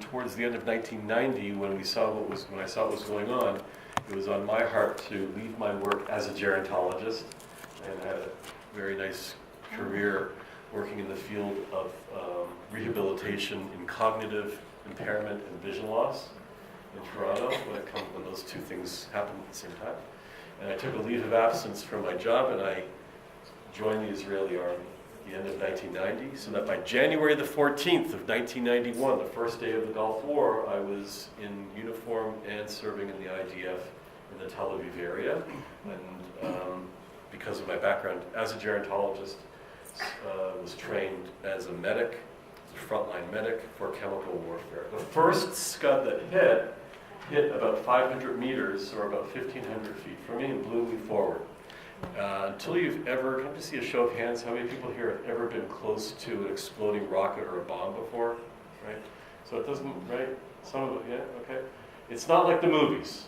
towards the end of 1990, when I saw what was going on, it was on my heart to leave my work as a gerontologist, and had a very nice career working in the field of rehabilitation in cognitive impairment and vision loss in Toronto when those two things happened at the same time. And I took a leave of absence from my job, and I joined the Israeli army at the end of 1990, so that by January the 14th of 1991, the first day of the Gulf War, I was in uniform and serving in the IDF in the Tel Aviv area. And because of my background as a gerontologist, was trained as a medic, a frontline medic for chemical warfare. The first Scud that hit about 500 meters, or about 1,500 feet from me, and blew me forward. Until you've ever, can I just see a show of hands, how many people here have ever been close to an exploding rocket or a bomb before, right? So it doesn't, right? Some of it, yeah, okay. It's not like the movies.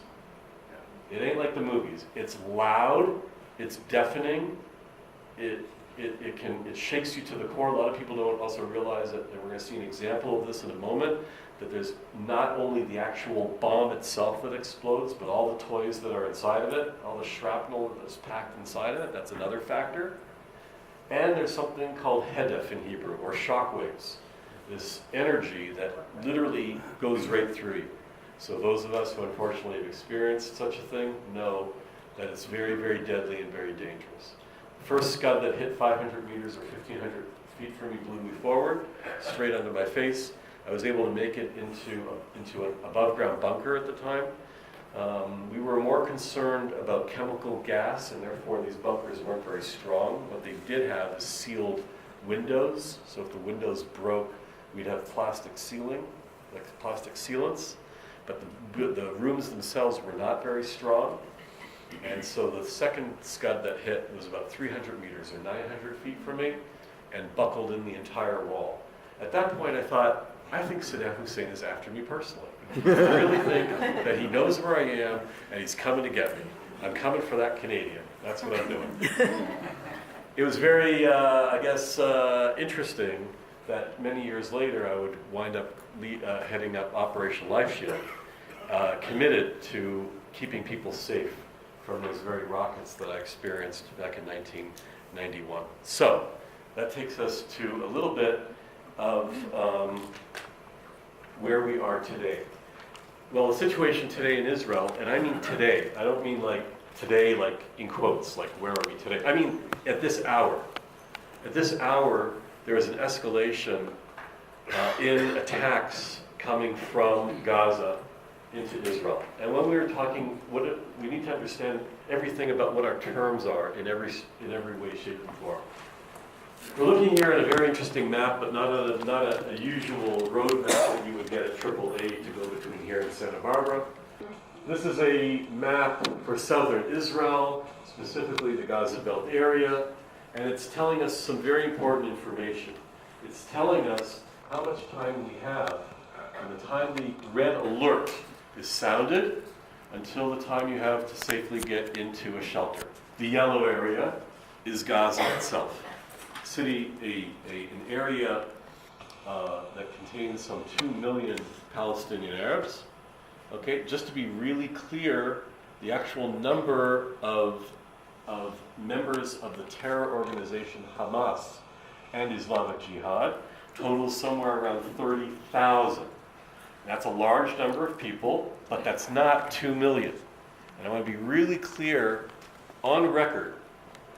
It ain't like the movies. It's loud, it's deafening, it shakes you to the core. A lot of people don't also realize that, and we're going to see an example of this in a moment, that there's not only the actual bomb itself that explodes, but all the toys that are inside of it, all the shrapnel that's packed inside of it, that's another factor. And there's something called hedef in Hebrew, or shock waves. This energy that literally goes right through you. So those of us who unfortunately have experienced such a thing know that it's very, very deadly and very dangerous. The first Scud that hit 500 meters or 1,500 feet from me blew me forward, straight under my face. I was able to make it into an above-ground bunker at the time. We were more concerned about chemical gas, and therefore these bunkers weren't very strong. What they did have is sealed windows, so if the windows broke, we'd have plastic sealing, like plastic sealants. But the rooms themselves were not very strong. And so the second Scud that hit was about 300 meters or 900 feet from me, and buckled in the entire wall. At that point I thought, I think Saddam Hussein is after me personally. I really think that he knows where I am, and he's coming to get me. I'm coming for that Canadian. That's what I'm doing. It was very, interesting that many years later I would wind up heading up Operation Life Shield, committed to keeping people safe from those very rockets that I experienced back in 1991. So that takes us to a little bit of where we are today. Well, the situation today in Israel, and I mean today, I don't mean like today, like in quotes, like where are we today? I mean at this hour. At this hour, there is an escalation in attacks coming from Gaza into Israel. And when we were talking, we need to understand everything about what our terms are in every way, shape, and form. We're looking here at a very interesting map, but not a usual road map that you would get at AAA to go between here and Santa Barbara. This is a map for southern Israel, specifically the Gaza Belt area, and it's telling us some very important information. It's telling us how much time we have from the time the red alert is sounded until the time you have to safely get into a shelter. The yellow area is Gaza itself. City, an area that contains some 2 million Palestinian Arabs. Okay, just to be really clear, the actual number of members of the terror organization Hamas and Islamic Jihad totals somewhere around 30,000. That's a large number of people, but that's not 2 million. And I want to be really clear on record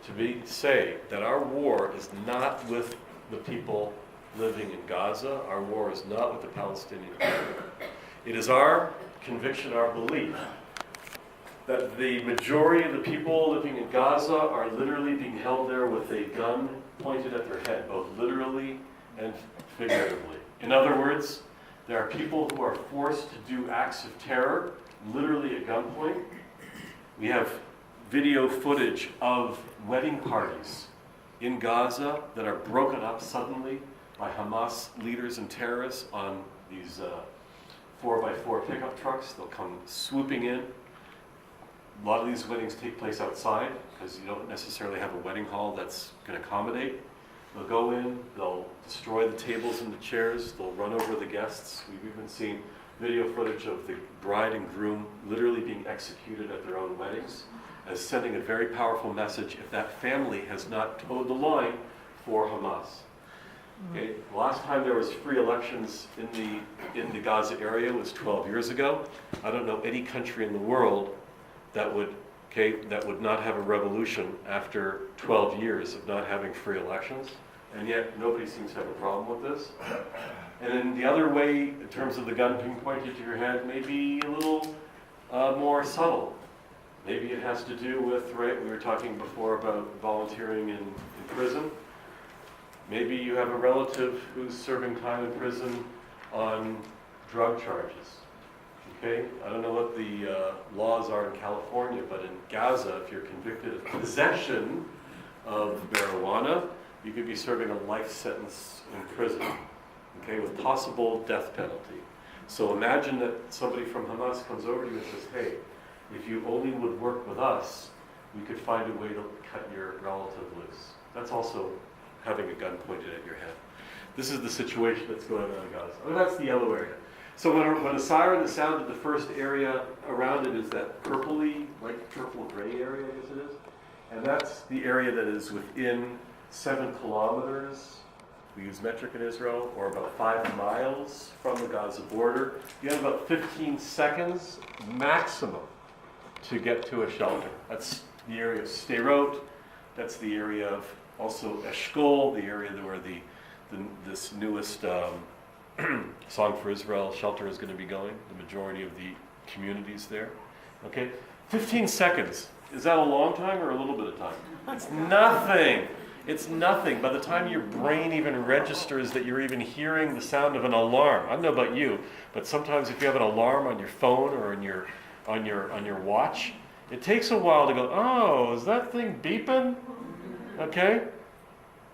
to say that our war is not with the people living in Gaza. Our war is not with the Palestinian people. It is our conviction, our belief, that the majority of the people living in Gaza are literally being held there with a gun pointed at their head, both literally and figuratively. In other words, there are people who are forced to do acts of terror, literally at gunpoint. We have video footage of wedding parties in Gaza that are broken up suddenly by Hamas leaders and terrorists on these 4x4 pickup trucks. They'll come swooping in. A lot of these weddings take place outside because you don't necessarily have a wedding hall that's going to accommodate They'll go in, they'll destroy the tables and the chairs, they'll run over the guests. We've even seen video footage of the bride and groom literally being executed at their own weddings, as sending a very powerful message if that family has not toed the line for Hamas. Okay, the last time there was free elections in the Gaza area was 12 years ago. I don't know any country in the world that would not have a revolution after 12 years of not having free elections, and yet nobody seems to have a problem with this. And then the other way, in terms of the gun being pointed to your head, may be a little more subtle. Maybe it has to do with, right, we were talking before about volunteering in prison. Maybe you have a relative who's serving time in prison on drug charges. Okay? I don't know what the laws are in California, but in Gaza, if you're convicted of possession of marijuana, you could be serving a life sentence in prison, okay, with possible death penalty. So imagine that somebody from Hamas comes over to you and says, hey, if you only would work with us, we could find a way to cut your relative loose. That's also having a gun pointed at your head. This is the situation that's going on in Gaza. Oh, that's the yellow area. So when a siren is sounded, the first area around it is that purpley, like purple-gray area, I guess it is. And that's the area that is within 7 kilometers, we use metric in Israel, or about 5 miles from the Gaza border. You have about 15 seconds maximum to get to a shelter. That's the area of Sderot. That's the area of also Eshkol, the area where this newest Song for Israel shelter is going to be going. The majority of the communities there. Okay, 15 seconds. Is that a long time or a little bit of time? It's nothing. It's nothing. By the time your brain even registers that you're even hearing the sound of an alarm. I don't know about you, but sometimes if you have an alarm on your phone or on your watch, it takes a while to go, oh, is that thing beeping? Okay?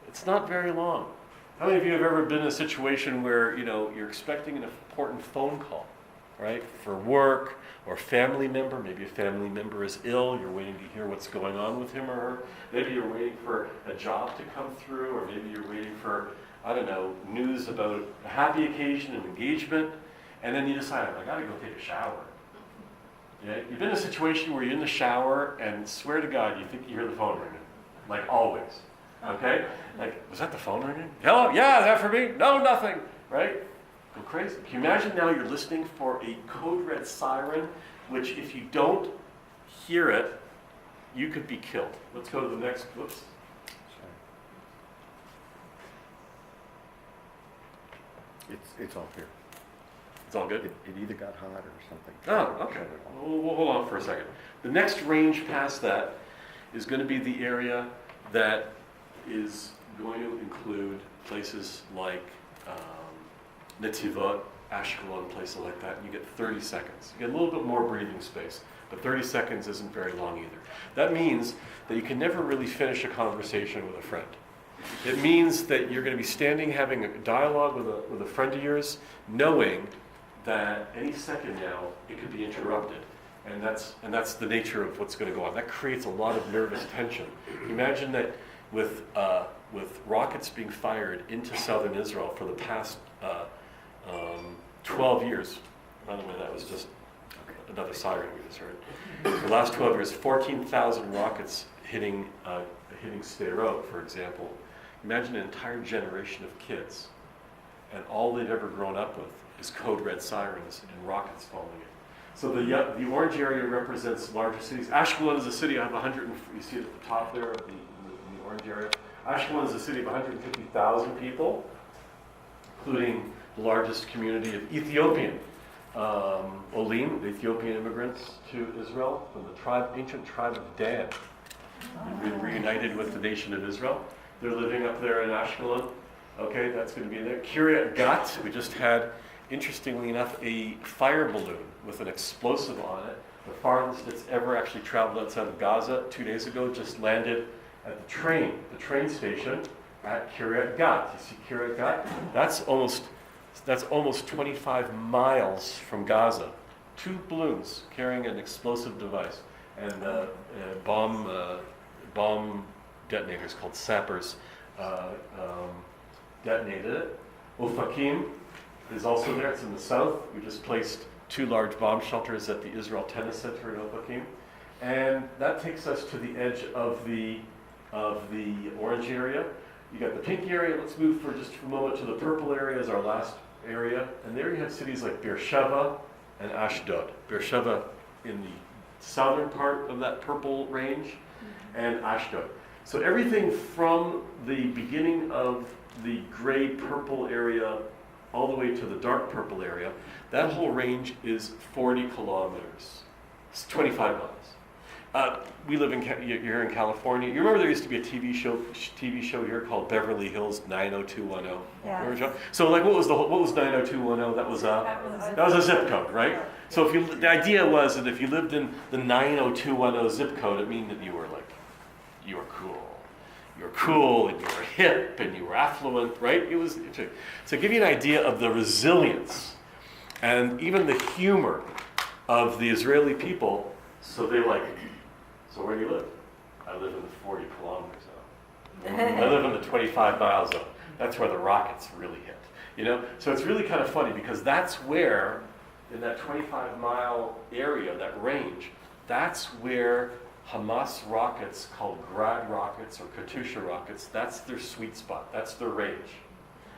It's not very long. How many of you have ever been in a situation where, you're expecting an important phone call, right? For work or family member, maybe a family member is ill, you're waiting to hear what's going on with him or her. Maybe you're waiting for a job to come through, or maybe you're waiting for, news about a happy occasion, an engagement, and then you decide, I gotta go take a shower. Yeah? You've been in a situation where you're in the shower and swear to God, you think you hear the phone ringing. Like always. Okay? Like, was that the phone ringing? Hello? Yeah, is that for me? No, nothing. Right? Go crazy. Can you imagine now you're listening for a code red siren, which if you don't hear it, you could be killed. Let's go to the next. Whoops. It's all here. It's all good? It either got hot or something. Oh, okay. We'll hold on for a second. The next range past that is going to be the area that is going to include places like Netivot, Ashkelon, places like that, and you get 30 seconds. You get a little bit more breathing space, but 30 seconds isn't very long either. That means that you can never really finish a conversation with a friend. It means that you're going to be standing having a dialogue with a friend of yours, knowing that any second now it could be interrupted. And that's the nature of what's going to go on. That creates a lot of nervous tension. Imagine that with rockets being fired into southern Israel for the past 12 years. By the way, that was just another siren we just heard. The last 12 years, 14,000 rockets hitting Sderot, for example. Imagine an entire generation of kids, and all they've ever grown up with is code red sirens and rockets falling in. So the orange area represents larger cities. Ashkelon is a city of 100, you see it at the top there of the orange area. Ashkelon is a city of 150,000 people, including the largest community of Ethiopian Olim, the Ethiopian immigrants to Israel from the ancient tribe of Dan. They've been reunited with the nation of Israel. They're living up there in Ashkelon. Okay, that's going to be there. Kiryat Gat, we just had, interestingly enough, a fire balloon with an explosive on it. The farthest it's ever actually traveled outside of Gaza 2 days ago just landed at the train station at Kiryat Gat. You see Kiryat Gat? That's almost 25 miles from Gaza. 2 balloons carrying an explosive device and bomb detonators called sappers detonated it. Ofakim is also there. It's in the south. We just placed 2 large bomb shelters at the Israel Tennis Center in Ofakim. And that takes us to the edge of the orange area. You got the pink area. Let's move for just a moment to the purple area as our last area. And there you have cities like Beersheba and Ashdod. Beersheba in the southern part of that purple range, and Ashdod. So everything from the beginning of the gray purple area all the way to the dark purple area, that whole range is 40 kilometers. It's 25 miles. We live you're here in California. You remember there used to be a TV show here called Beverly Hills 90210? Yeah. Remember, John? So like what was 90210? That was a zip code, right? So the idea was that if you lived in the 90210 zip code, it meant that you were cool. You were cool and you were hip and you were affluent, right? It was to give you an idea of the resilience and even the humor of the Israeli people. So so where do you live? I live in the 40 kilometer zone. I live in the 25 mile zone. That's where the rockets really hit. So it's really kind of funny because that's where, in that 25 mile area, that range, that's where Hamas rockets called Grad rockets or Katyusha rockets, that's their sweet spot, that's their range.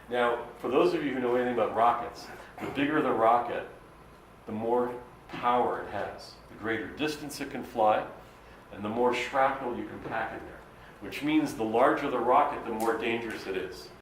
Now, for those of you who know anything about rockets, the bigger the rocket, the more power it has, the greater distance it can fly, and the more shrapnel you can pack in there, which means the larger the rocket, the more dangerous it is.